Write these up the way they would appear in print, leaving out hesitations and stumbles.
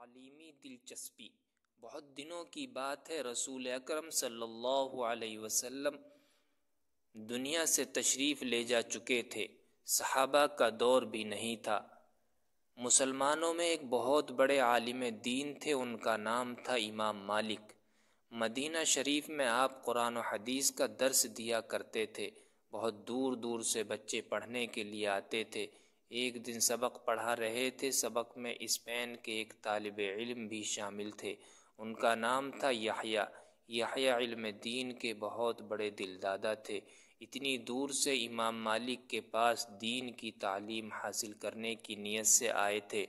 تعلیمی دلچسپی۔ بہت دنوں کی بات ہے، رسول اکرم صلی اللہ علیہ وسلم دنیا سے تشریف لے جا چکے تھے، صحابہ کا دور بھی نہیں تھا۔ مسلمانوں میں ایک بہت بڑے عالم دین تھے، ان کا نام تھا امام مالک۔ مدینہ شریف میں آپ قرآن و حدیث کا درس دیا کرتے تھے، بہت دور دور سے بچے پڑھنے کے لیے آتے تھے۔ ایک دن سبق پڑھا رہے تھے، سبق میں اسپین کے ایک طالب علم بھی شامل تھے، ان کا نام تھا یحییٰ۔ یحییٰ علم دین کے بہت بڑے دلدادہ تھے، اتنی دور سے امام مالک کے پاس دین کی تعلیم حاصل کرنے کی نیت سے آئے تھے۔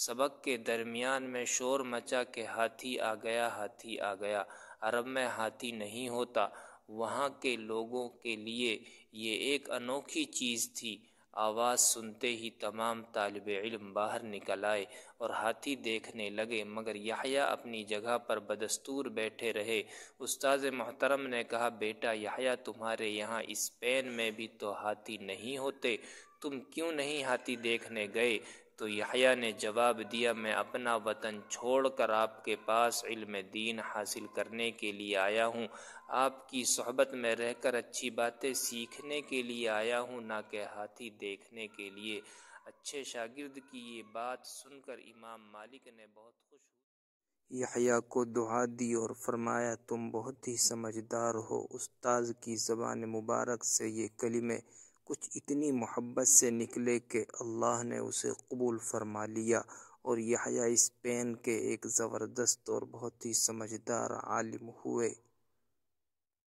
سبق کے درمیان میں شور مچا کہ ہاتھی آ گیا، ہاتھی آ گیا۔ عرب میں ہاتھی نہیں ہوتا، وہاں کے لوگوں کے لیے یہ ایک انوکھی چیز تھی۔ آواز سنتے ہی تمام طالب علم باہر نکل آئے اور ہاتھی دیکھنے لگے، مگر یحییٰ اپنی جگہ پر بدستور بیٹھے رہے۔ استاذ محترم نے کہا، بیٹا یحییٰ، تمہارے یہاں اسپین میں بھی تو ہاتھی نہیں ہوتے، تم کیوں نہیں ہاتھی دیکھنے گئے؟ تو یحییٰ نے جواب دیا، میں اپنا وطن چھوڑ کر آپ کے پاس علم دین حاصل کرنے کے لیے آیا ہوں، آپ کی صحبت میں رہ کر اچھی باتیں سیکھنے کے لیے آیا ہوں، نہ کہ ہاتھی دیکھنے کے لیے۔ اچھے شاگرد کی یہ بات سن کر امام مالک نے بہت خوش ہوئے، یحییٰ کو دعا دی اور فرمایا، تم بہت ہی سمجھدار ہو۔ استاذ کی زبان مبارک سے یہ کلمے کچھ اتنی محبت سے نکلے کہ اللہ نے اسے قبول فرما لیا، اور یحییٰ اسپین کے ایک زبردست اور بہت ہی سمجھدار عالم ہوئے۔